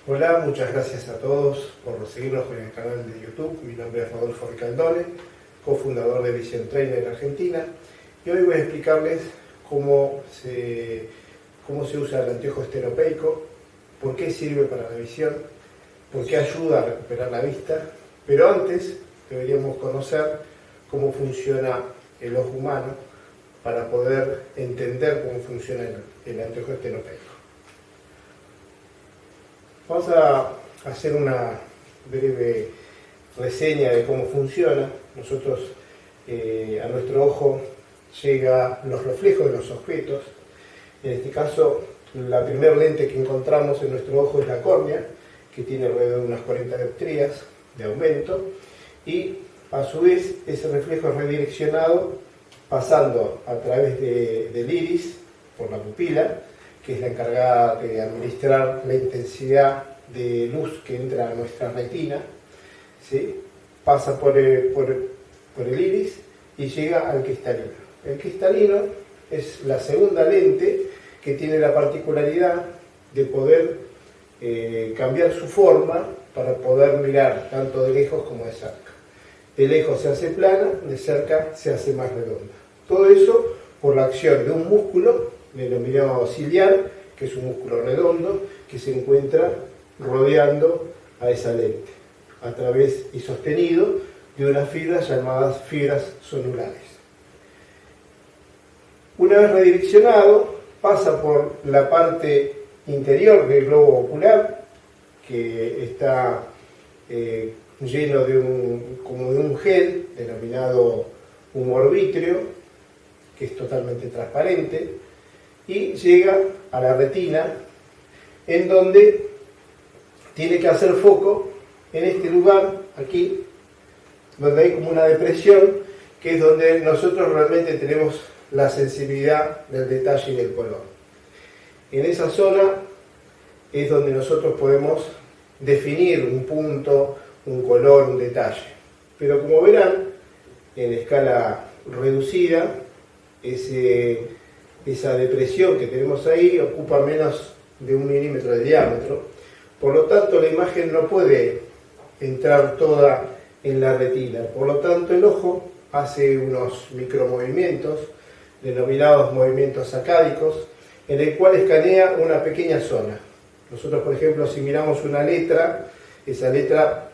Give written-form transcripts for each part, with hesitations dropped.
Hola, muchas gracias a todos por seguirnos en el canal de YouTube. Mi nombre es Rodolfo Ricaldone, cofundador de Vision Trainer Argentina, y hoy voy a explicarles cómo se usa el anteojo estereopeico, por qué sirve para la visión, por qué ayuda a recuperar la vista, pero antes deberíamos conocer cómo funciona el ojo humano para poder entender cómo funciona el anteojo estereopeico. Vamos a hacer una breve reseña de cómo funciona. Nosotros, a nuestro ojo llegan los reflejos de los objetos. En este caso, la primera lente que encontramos en nuestro ojo es la córnea, que tiene alrededor de unas 40 dioptrías de aumento, y a su vez ese reflejo es redireccionado pasando a través del iris por la pupila, que es la encargada de administrar la intensidad de luz que entra a nuestra retina, ¿sí? Pasa por el iris y llega al cristalino. El cristalino es la segunda lente que tiene la particularidad de poder cambiar su forma para poder mirar tanto de lejos como de cerca. De lejos se hace plana, de cerca se hace más redonda. Todo eso por la acción de un músculo denominado ciliar, que es un músculo redondo que se encuentra rodeando a esa lente a través y sostenido de unas fibras llamadas fibras zonulares. Una vez redireccionado, pasa por la parte interior del globo ocular, que está lleno como de un gel denominado humor vítreo, que es totalmente transparente, y llega a la retina, en donde tiene que hacer foco en este lugar, aquí, donde hay como una depresión, que es donde nosotros realmente tenemos la sensibilidad del detalle y del color. En esa zona es donde nosotros podemos definir un punto, un color, un detalle. Pero como verán, en escala reducida, esa depresión que tenemos ahí ocupa menos de 1 milímetro de diámetro, por lo tanto la imagen no puede entrar toda en la retina, por lo tanto el ojo hace unos micromovimientos denominados movimientos sacádicos, en el cual escanea una pequeña zona. Nosotros, por ejemplo, si miramos una letra, esa letra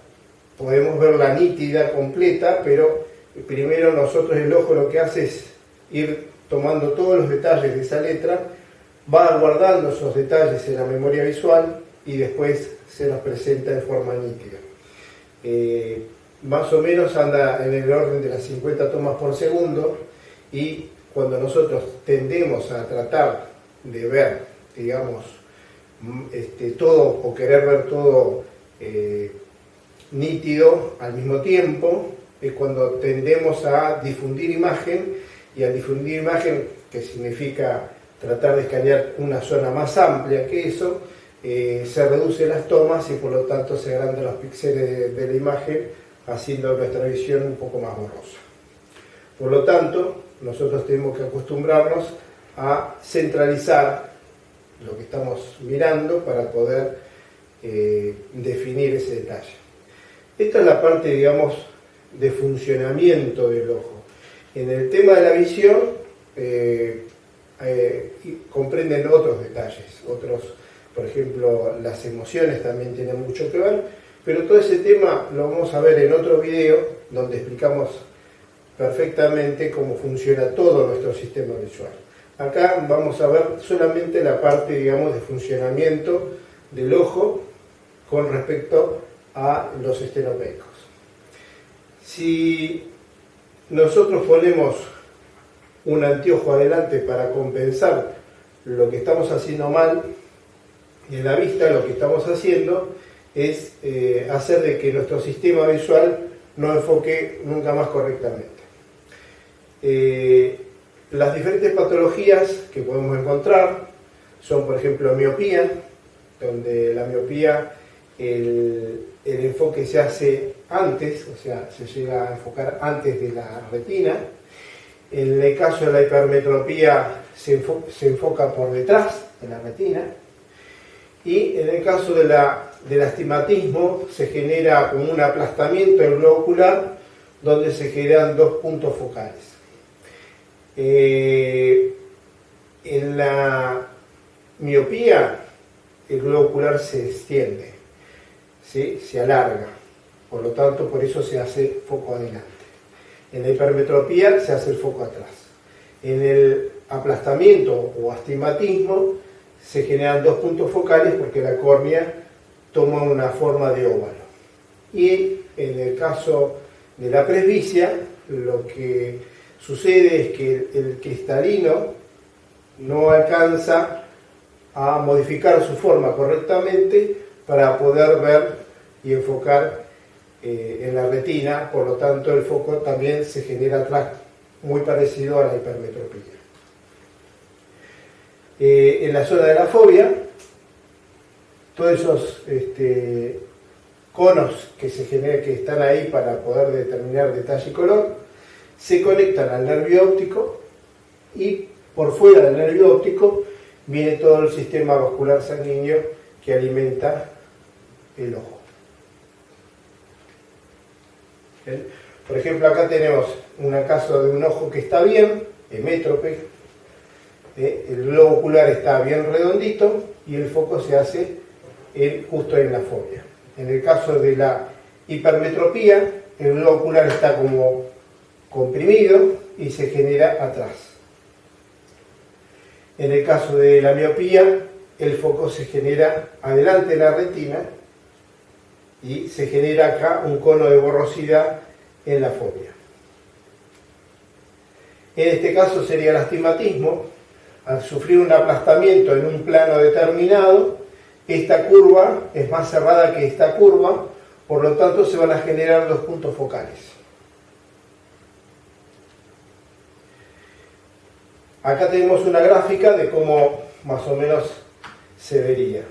podemos verla nítida, completa, pero primero nosotros, el ojo, lo que hace es ir tomando todos los detalles de esa letra, va guardando esos detalles en la memoria visual y después se nos presenta de forma nítida. Más o menos anda en el orden de las 50 tomas por segundo, y cuando nosotros tendemos a tratar de ver, digamos, todo, o querer ver todo nítido al mismo tiempo, es cuando tendemos a difundir imagen, y al difundir imagen, que significa tratar de escanear una zona más amplia que eso, se reducen las tomas y por lo tanto se agrandan los píxeles de la imagen, haciendo nuestra visión un poco más borrosa. Por lo tanto, nosotros tenemos que acostumbrarnos a centralizar lo que estamos mirando para poder definir ese detalle. Esta es la parte, digamos, de funcionamiento del ojo. En el tema de la visión, comprenden otros detalles, por ejemplo, las emociones también tienen mucho que ver, pero todo ese tema lo vamos a ver en otro video, donde explicamos perfectamente cómo funciona todo nuestro sistema visual. Acá vamos a ver solamente la parte, digamos, de funcionamiento del ojo con respecto a los estenopeicos. Si nosotros ponemos un anteojo adelante para compensar lo que estamos haciendo mal en la vista, lo que estamos haciendo es hacer de que nuestro sistema visual no enfoque nunca más correctamente. Las diferentes patologías que podemos encontrar son, por ejemplo, miopía, donde la miopía, el enfoque se hace antes, o sea, se llega a enfocar antes de la retina. En el caso de la hipermetropía se enfoca por detrás de la retina. Y en el caso de la del astigmatismo se genera como un aplastamiento del globo ocular donde se generan dos puntos focales. En la miopía el globo ocular se extiende, ¿sí? Se alarga, por lo tanto por eso se hace foco adelante. En la hipermetropía se hace el foco atrás. En el aplastamiento o astigmatismo se generan dos puntos focales porque la córnea toma una forma de óvalo. Y en el caso de la presbicia, lo que sucede es que el cristalino no alcanza a modificar su forma correctamente para poder ver y enfocar en la retina, por lo tanto el foco también se genera atrás, muy parecido a la hipermetropía. En la zona de la fobia, todos esos conos que se generan, que están ahí para poder determinar detalle y color, se conectan al nervio óptico y por fuera del nervio óptico viene todo el sistema vascular sanguíneo que alimenta el ojo. ¿Bien? Por ejemplo, acá tenemos un caso de un ojo que está bien, hemétrope, el globo ocular está bien redondito y el foco se hace justo en la fobia. En el caso de la hipermetropía, el globo ocular está como comprimido y se genera atrás. En el caso de la miopía, el foco se genera adelante de la retina y se genera acá un cono de borrosidad en la fobia. En este caso sería el astigmatismo. Al sufrir un aplastamiento en un plano determinado, esta curva es más cerrada que esta curva, por lo tanto se van a generar dos puntos focales. Acá tenemos una gráfica de cómo más o menos se vería.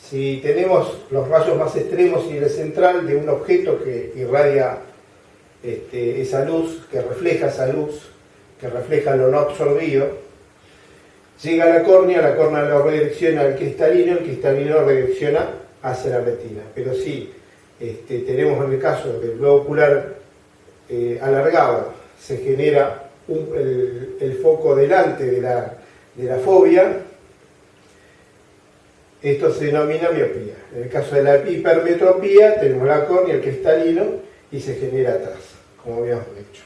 Si tenemos los rayos más extremos y el central de un objeto que irradia esa luz, que refleja esa luz, que refleja lo no absorbido, llega a la córnea lo redirecciona al cristalino, el cristalino redirecciona hacia la retina. Pero si tenemos en el caso del globo ocular alargado, se genera el foco delante de la fobia, esto se denomina miopía. En el caso de la hipermetropía, tenemos la córnea, el cristalino, y se genera atrás, como habíamos dicho.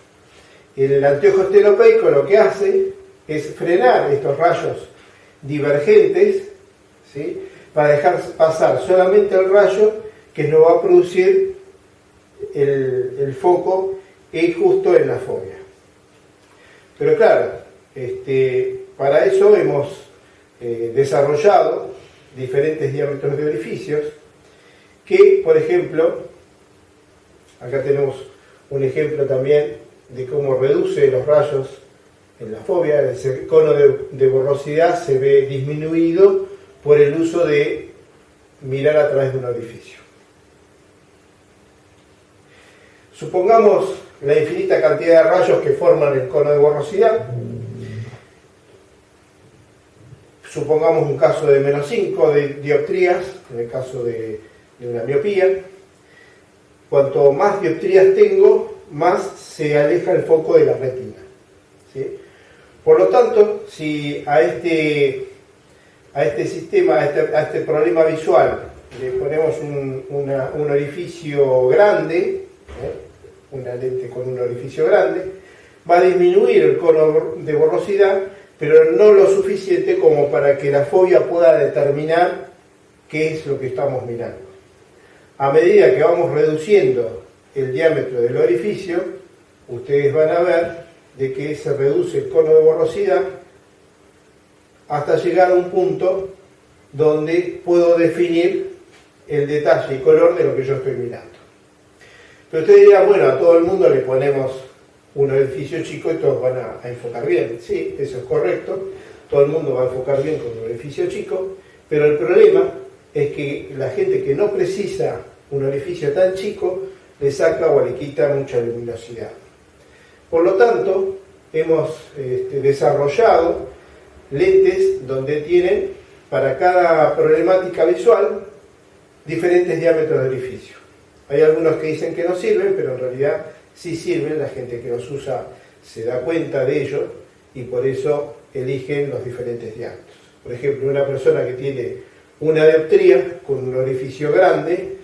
El anteojo estelopeico lo que hace es frenar estos rayos divergentes, ¿sí?, para dejar pasar solamente el rayo que nos va a producir el foco justo en la fobia. Pero claro, para eso hemos desarrollado diferentes diámetros de orificios que, por ejemplo, acá tenemos un ejemplo también de cómo reduce los rayos en la fobia. El cono de borrosidad se ve disminuido por el uso de mirar a través de un orificio. Supongamos la infinita cantidad de rayos que forman el cono de borrosidad. Supongamos un caso de menos 5 de dioptrías, en el caso de una miopía. Cuanto más dioptrías tengo, más se aleja el foco de la retina, ¿sí? Por lo tanto, si a este sistema, a este problema visual, le ponemos un orificio grande, una lente con un orificio grande, va a disminuir el cono de borrosidad, pero no lo suficiente como para que la fobia pueda determinar qué es lo que estamos mirando. A medida que vamos reduciendo el diámetro del orificio, ustedes van a ver de que se reduce el cono de borrosidad hasta llegar a un punto donde puedo definir el detalle y color de lo que yo estoy mirando. Pero ustedes dirán, bueno, a todo el mundo le ponemos un orificio chico y todos van a enfocar bien. Sí, eso es correcto, todo el mundo va a enfocar bien con un orificio chico, pero el problema es que la gente que no precisa un orificio tan chico le saca o le quita mucha luminosidad. Por lo tanto, hemos desarrollado lentes donde tienen para cada problemática visual diferentes diámetros de orificio. Hay algunos que dicen que no sirven, pero en realidad sí sirven. La gente que los usa se da cuenta de ello y por eso eligen los diferentes diámetros. Por ejemplo, una persona que tiene una dioptría con un orificio grande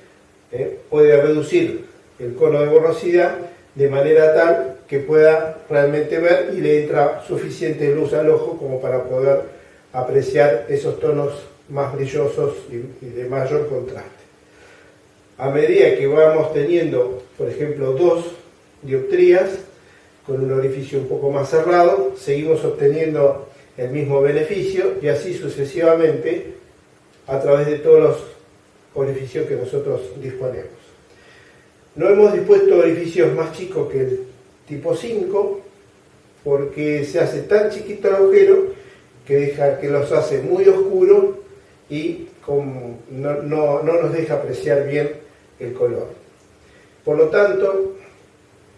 puede reducir el cono de borrosidad de manera tal que pueda realmente ver y le entra suficiente luz al ojo como para poder apreciar esos tonos más brillosos y de mayor contraste. A medida que vamos teniendo, por ejemplo, 2 dioptrías con un orificio un poco más cerrado, seguimos obteniendo el mismo beneficio y así sucesivamente a través de todos los orificios que nosotros disponemos. No hemos dispuesto orificios más chicos que el tipo 5 porque se hace tan chiquito el agujero que los hace muy oscuros y no nos deja apreciar bien el color. Por lo tanto,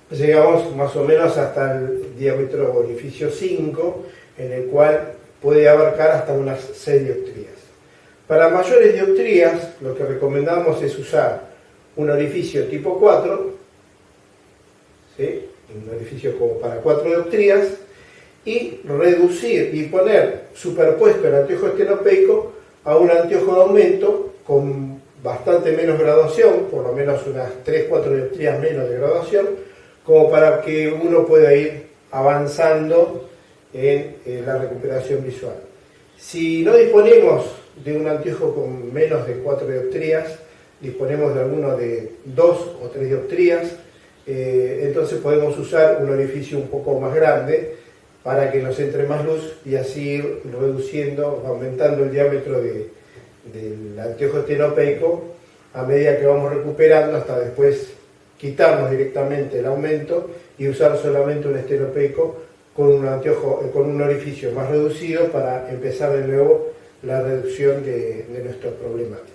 llegamos más o menos hasta el diámetro orificio 5, en el cual puede abarcar hasta unas 6 dioptrías. Para mayores dioptrías, lo que recomendamos es usar un orificio tipo 4, ¿sí? Un orificio como para 4 dioptrías, y reducir y poner superpuesto el anteojo estenopeico a un anteojo de aumento con bastante menos graduación, por lo menos unas 3-4 dioptrías menos de graduación, como para que uno pueda ir avanzando en la recuperación visual. Si no disponemos de un anteojo con menos de 4 dioptrías, disponemos de alguno de 2 o 3 dioptrías, entonces podemos usar un orificio un poco más grande para que nos entre más luz y así ir reduciendo, aumentando el diámetro del anteojo estenopeico a medida que vamos recuperando, hasta después quitarnos directamente el aumento y usar solamente un estenopeico con un anteojo, con un orificio más reducido para empezar de nuevo la reducción de nuestra problemática.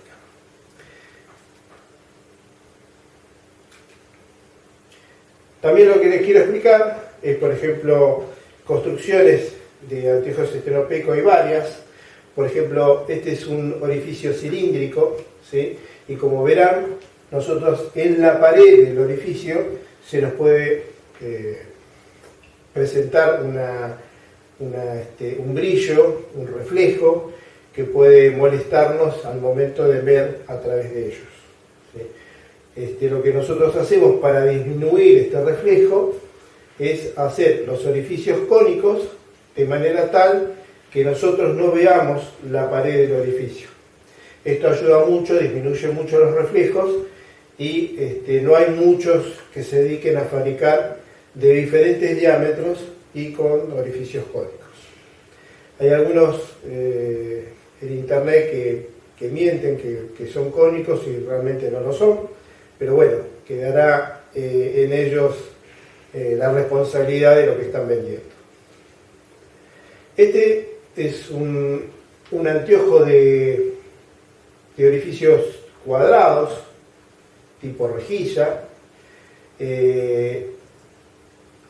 También lo que les quiero explicar es, por ejemplo, construcciones de anteojos estenopeicos hay varias. Por ejemplo, este es un orificio cilíndrico, ¿sí? Y como verán, nosotros en la pared del orificio se nos puede presentar un brillo, un reflejo que puede molestarnos al momento de ver a través de ellos, ¿sí? Lo que nosotros hacemos para disminuir este reflejo es hacer los orificios cónicos de manera tal que nosotros no veamos la pared del orificio. Esto ayuda mucho, disminuye mucho los reflejos y no hay muchos que se dediquen a fabricar de diferentes diámetros y con orificios cónicos. Hay algunos en internet que mienten que son cónicos y realmente no lo son, pero bueno, quedará en ellos la responsabilidad de lo que están vendiendo. Este es un anteojo de orificios cuadrados, tipo rejilla.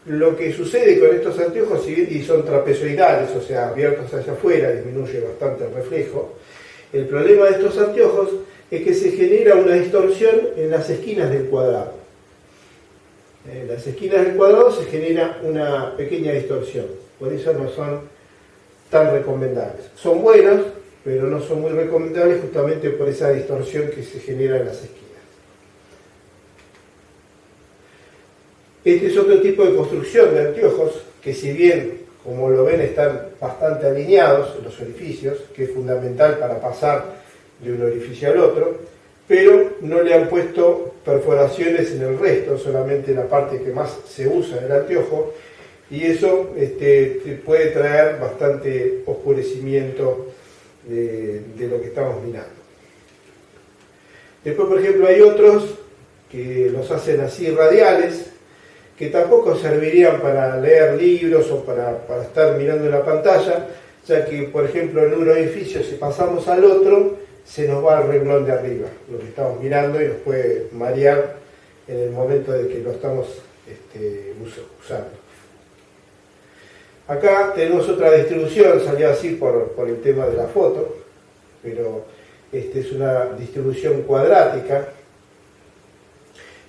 Lo que sucede con estos anteojos, si bien son trapezoidales, o sea, abiertos hacia afuera, disminuye bastante el reflejo. El problema de estos anteojos es que se genera una distorsión en las esquinas del cuadrado. En las esquinas del cuadrado se genera una pequeña distorsión, por eso no son tan recomendables. Son buenos, pero no son muy recomendables justamente por esa distorsión que se genera en las esquinas. Este es otro tipo de construcción de anteojos que, si bien, como lo ven, están bastante alineados los orificios, que es fundamental para pasar de un orificio al otro, pero no le han puesto perforaciones en el resto, solamente en la parte que más se usa del anteojo, y eso te puede traer bastante oscurecimiento de lo que estamos mirando. Después, por ejemplo, hay otros que los hacen así radiales, que tampoco servirían para leer libros o para estar mirando en la pantalla, ya que, por ejemplo, en un edificio, si pasamos al otro, se nos va al renglón de arriba, lo que estamos mirando, y nos puede marear en el momento de que lo estamos usando. Acá tenemos otra distribución, salió así por el tema de la foto, pero es una distribución cuadrática,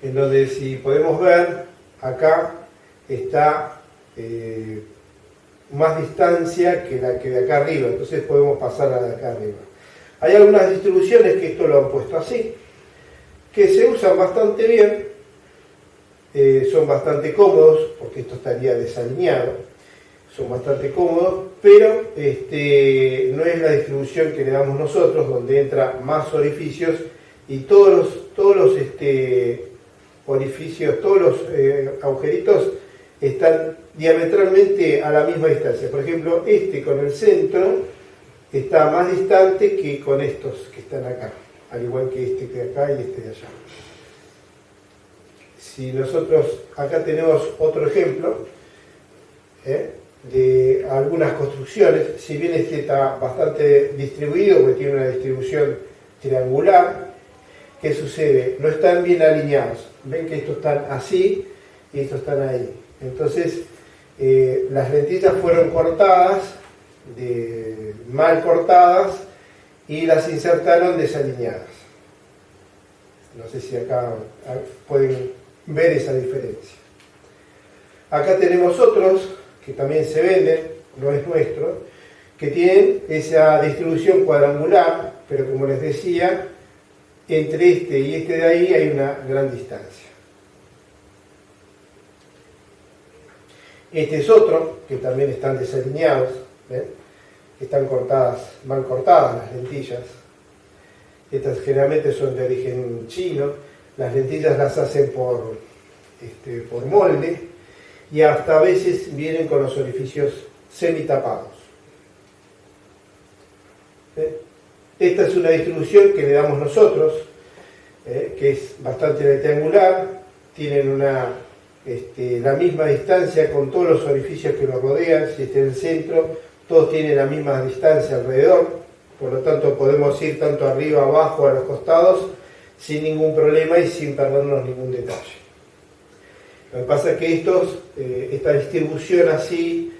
en donde, si podemos ver, acá está más distancia que la que de acá arriba, entonces podemos pasar a la de acá arriba. Hay algunas distribuciones que esto lo han puesto así, que se usan bastante bien, son bastante cómodos, porque esto estaría desalineado, son bastante cómodos, pero no es la distribución que le damos nosotros, donde entra más orificios y todos los orificios, todos los agujeritos están diametralmente a la misma distancia. Por ejemplo, con el centro está más distante que con estos que están acá, al igual que este de acá y este de allá. Si nosotros acá tenemos otro ejemplo de algunas construcciones, si bien este está bastante distribuido porque tiene una distribución triangular, ¿qué sucede? No están bien alineados. Ven que estos están así y estos están ahí. Entonces, las lentillas fueron cortadas, mal cortadas, y las insertaron desalineadas. No sé si acá pueden ver esa diferencia. Acá tenemos otros que también se venden, no es nuestro, que tienen esa distribución cuadrangular, pero como les decía, entre este y este de ahí hay una gran distancia. Este es otro, que también están desalineados, ¿ven? Están mal cortadas las lentillas. Estas generalmente son de origen chino, las lentillas las hacen por molde, y hasta a veces vienen con los orificios semitapados. Esta es una distribución que le damos nosotros, que es bastante rectangular, tienen la misma distancia con todos los orificios que los rodean. Si este es el centro, todos tienen la misma distancia alrededor, por lo tanto podemos ir tanto arriba, abajo, a los costados, sin ningún problema y sin perdernos ningún detalle. Lo que pasa es que esta distribución así,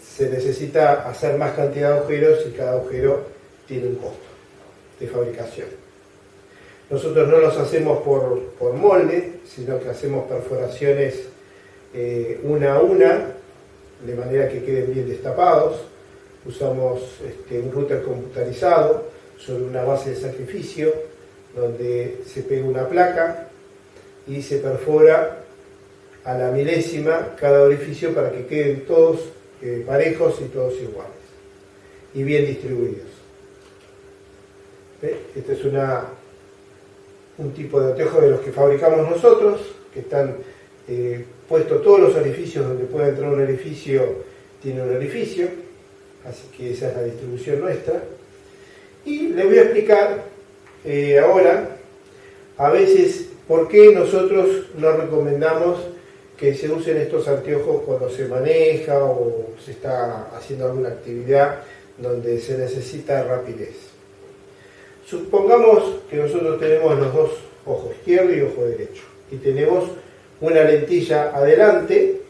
se necesita hacer más cantidad de agujeros y cada agujero tiene un costo de fabricación. Nosotros no los hacemos por molde, sino que hacemos perforaciones una a una, de manera que queden bien destapados. Usamos un router computarizado sobre una base de sacrificio, donde se pega una placa y se perfora a la milésima cada orificio para que queden todos parejos y todos iguales y bien distribuidos. Este es un tipo de anteojo de los que fabricamos nosotros, que están puestos todos los orificios donde puede entrar un orificio, tiene un orificio, así que esa es la distribución nuestra. Y les voy a explicar ahora, a veces, por qué nosotros no recomendamos que se usen estos anteojos cuando se maneja o se está haciendo alguna actividad donde se necesita rapidez. Supongamos que nosotros tenemos los dos, ojo izquierdo y ojo derecho, y tenemos una lentilla adelante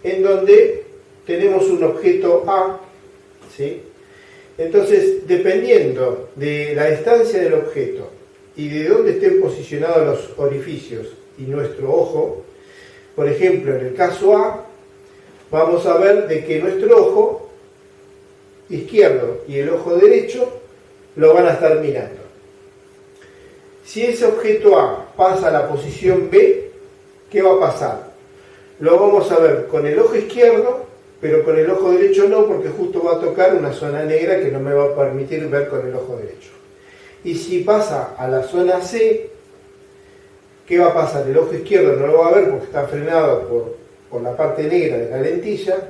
en donde tenemos un objeto A, ¿sí? Entonces, dependiendo de la distancia del objeto y de dónde estén posicionados los orificios y nuestro ojo, por ejemplo, en el caso A, vamos a ver de que nuestro ojo izquierdo y el ojo derecho lo van a estar mirando. Si ese objeto A pasa a la posición B, ¿qué va a pasar? Lo vamos a ver con el ojo izquierdo, pero con el ojo derecho no, porque justo va a tocar una zona negra que no me va a permitir ver con el ojo derecho. Y si pasa a la zona C, ¿qué va a pasar? El ojo izquierdo no lo va a ver porque está frenado por la parte negra de la lentilla,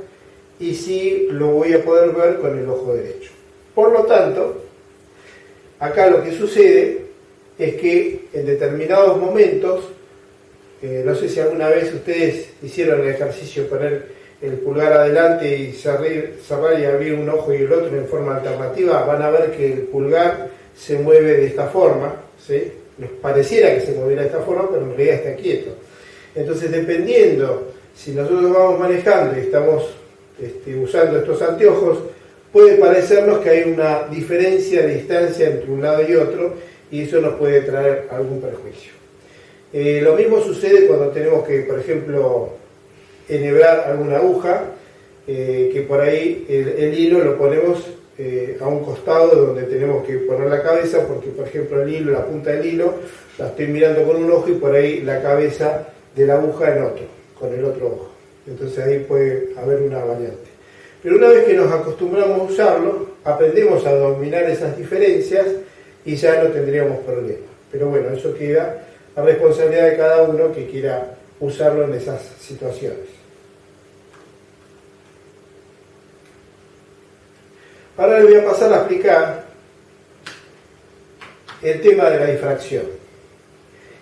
y sí lo voy a poder ver con el ojo derecho. Por lo tanto, acá lo que sucede es que en determinados momentos, no sé si alguna vez ustedes hicieron el ejercicio de poner el pulgar adelante y cerrar y abrir un ojo y el otro en forma alternativa, van a ver que el pulgar se mueve de esta forma, ¿sí? Nos pareciera que se moviera de esta forma, pero en realidad está quieto. Entonces, dependiendo, si nosotros vamos manejando y estamos usando estos anteojos, puede parecernos que hay una diferencia de distancia entre un lado y otro, y eso nos puede traer algún perjuicio. Lo mismo sucede cuando tenemos que, por ejemplo, enhebrar alguna aguja, que por ahí el hilo lo ponemos a un costado donde tenemos que poner la cabeza, porque por ejemplo el hilo, la punta del hilo, la estoy mirando con un ojo y por ahí la cabeza de la aguja en otro, con el otro ojo. Entonces ahí puede haber una variante. Pero una vez que nos acostumbramos a usarlo, aprendemos a dominar esas diferencias y ya no tendríamos problema. Pero bueno, eso queda a responsabilidad de cada uno que quiera usarlo en esas situaciones. Ahora le voy a pasar a explicar el tema de la difracción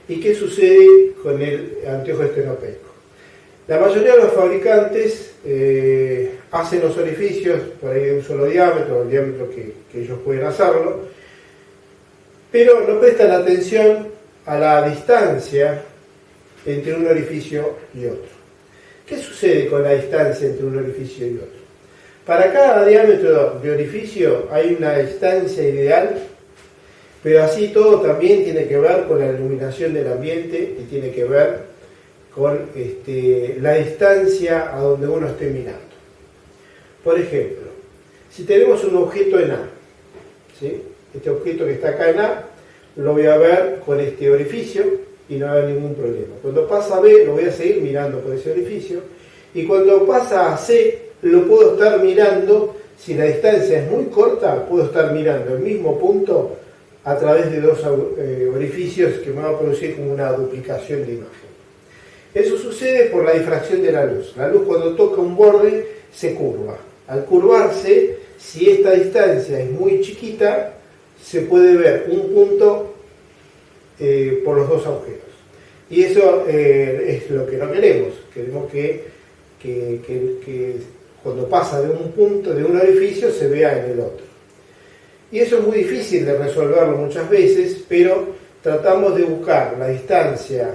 y qué sucede con el anteojo estenopeico. La mayoría de los fabricantes hacen los orificios por ahí de un solo diámetro, el diámetro que ellos pueden hacerlo, pero no prestan atención a la distancia entre un orificio y otro. ¿Qué sucede con la distancia entre un orificio y otro? Para cada diámetro de orificio hay una distancia ideal, pero así todo también tiene que ver con la iluminación del ambiente y tiene que ver con la distancia a donde uno esté mirando. Por ejemplo, si tenemos un objeto en A, ¿sí? Este objeto que está acá en A, lo voy a ver con este orificio y no va a haber ningún problema. Cuando pasa a B, lo voy a seguir mirando por ese orificio, y cuando pasa a C, lo puedo estar mirando, si la distancia es muy corta, puedo estar mirando el mismo punto a través de dos orificios que me va a producir como una duplicación de imagen. Eso sucede por la difracción de la luz. La luz cuando toca un borde se curva. Al curvarse, si esta distancia es muy chiquita, se puede ver un punto por los dos agujeros. Y eso es lo que no queremos. Queremos que cuando pasa de un punto, de un orificio, se vea en el otro. Y eso es muy difícil de resolverlo muchas veces, pero tratamos de buscar la distancia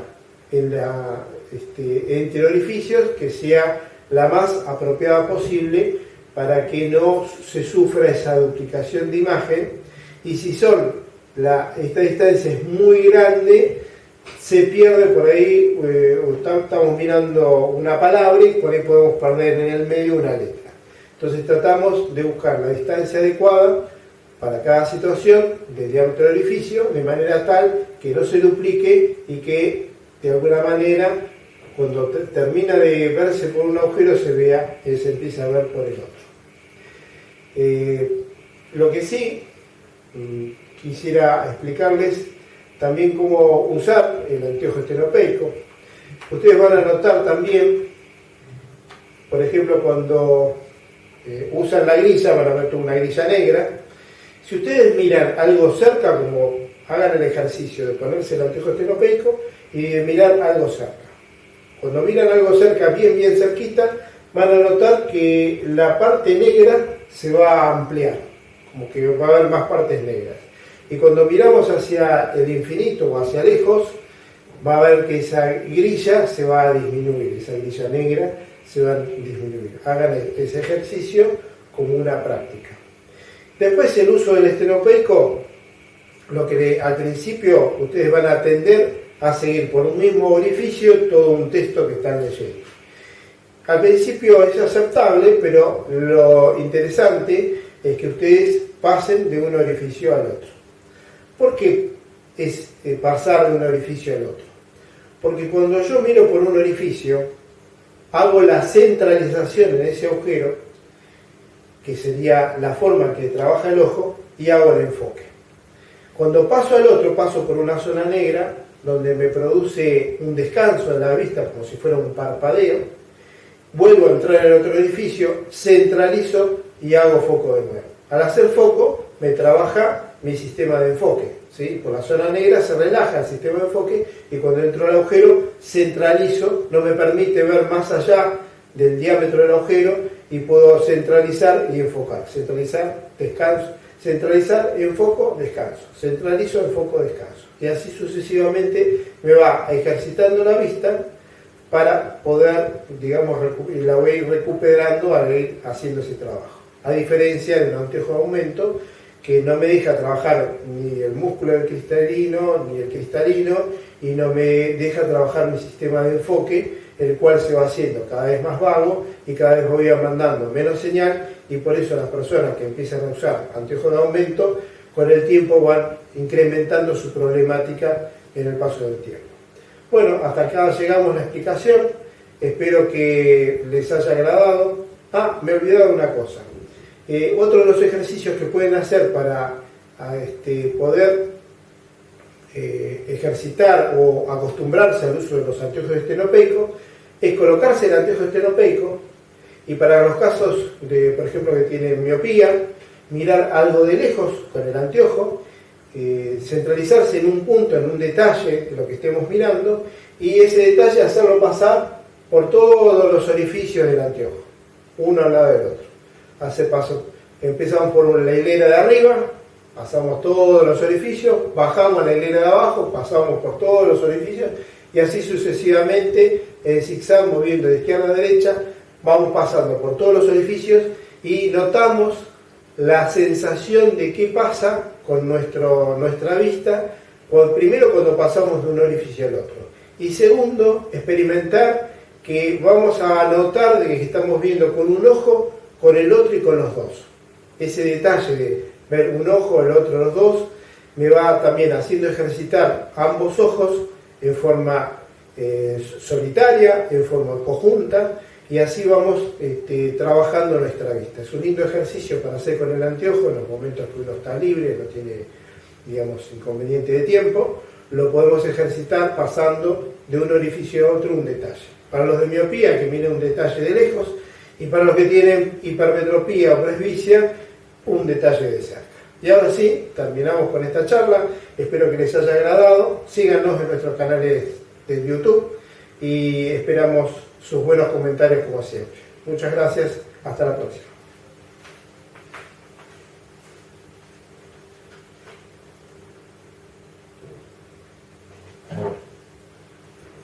entre orificios que sea la más apropiada posible para que no se sufra esa duplicación de imagen. Y si esta distancia es muy grande, se pierde por ahí, estamos mirando una palabra y por ahí podemos perder en el medio una letra. Entonces tratamos de buscar la distancia adecuada para cada situación del diámetro del orificio, de manera tal que no se duplique y que de alguna manera, cuando termina de verse por un agujero, se empieza a ver por el otro. Lo que sí quisiera explicarles también cómo usar el anteojo estenopeico. Ustedes van a notar también, por ejemplo, cuando usan la grilla, van a ver una grilla negra. Si ustedes miran algo cerca, como hagan el ejercicio de ponerse el anteojo estenopeico y de mirar algo cerca. Cuando miran algo cerca, bien cerquita, van a notar que la parte negra se va a ampliar, como que va a haber más partes negras. Y cuando miramos hacia el infinito o hacia lejos, va a ver que esa grilla se va a disminuir, esa grilla negra se va a disminuir. Hagan ese ejercicio como una práctica. Después, el uso del estenopeico, lo que al principio ustedes van a tender a seguir por un mismo orificio todo un texto que están leyendo. Al principio es aceptable, pero lo interesante es que ustedes pasen de un orificio al otro. ¿Por qué es pasar de un orificio al otro? Porque cuando yo miro por un orificio, hago la centralización en ese agujero, que sería la forma en que trabaja el ojo, y hago el enfoque. Cuando paso al otro, paso por una zona negra, donde me produce un descanso en la vista, como si fuera un parpadeo, vuelvo a entrar en el otro edificio, centralizo y hago foco de nuevo. Al hacer foco, me trabaja mi sistema de enfoque, ¿sí? Por la zona negra se relaja el sistema de enfoque y cuando entro al agujero, centralizo, no me permite ver más allá del diámetro del agujero y puedo centralizar y enfocar. Centralizar, descanso, centralizar, enfoco, descanso. Centralizo, enfoco, descanso. Y así sucesivamente me va ejercitando la vista para poder, digamos, la voy recuperando al ir haciendo ese trabajo. a diferencia de un anteojo de aumento que no me deja trabajar ni el músculo del cristalino ni el cristalino y no me deja trabajar mi sistema de enfoque, el cual se va haciendo cada vez más vago y cada vez voy mandando menos señal, y por eso las personas que empiezan a usar anteojos de aumento con el tiempo van incrementando su problemática en el paso del tiempo. Bueno, hasta acá llegamos la explicación, espero que les haya agradado. Me he olvidado de una cosa. Otro de los ejercicios que pueden hacer para poder ejercitar o acostumbrarse al uso de los anteojos estenopeico es colocarse el anteojo estenopeico y para los casos de, por ejemplo, que tienen miopía, mirar algo de lejos con el anteojo, centralizarse en un punto, en un detalle de lo que estemos mirando, y ese detalle hacerlo pasar por todos los orificios del anteojo, uno al lado del otro. Hace paso, empezamos por la hilera de arriba, pasamos todos los orificios, bajamos a la hilera de abajo, pasamos por todos los orificios, y así sucesivamente, en zigzag, moviendo de izquierda a derecha, vamos pasando por todos los orificios y notamos la sensación de qué pasa con nuestra vista, primero cuando pasamos de un orificio al otro, y segundo, experimentar que vamos a notar de que estamos viendo con un ojo, con el otro y con los dos. Ese detalle de ver un ojo, el otro, los dos, me va también haciendo ejercitar ambos ojos en forma solitaria, en forma conjunta, y así vamos trabajando nuestra vista. Es un lindo ejercicio para hacer con el anteojo en los momentos que uno está libre, no tiene, digamos, inconveniente de tiempo. Lo podemos ejercitar pasando de un orificio a otro un detalle. Para los de miopía, que miren un detalle de lejos, y para los que tienen hipermetropía o presbicia, un detalle de cerca. Y ahora sí, terminamos con esta charla. Espero que les haya agradado. Síganos en nuestros canales de YouTube y esperamos sus buenos comentarios como siempre. Muchas gracias. Hasta la próxima.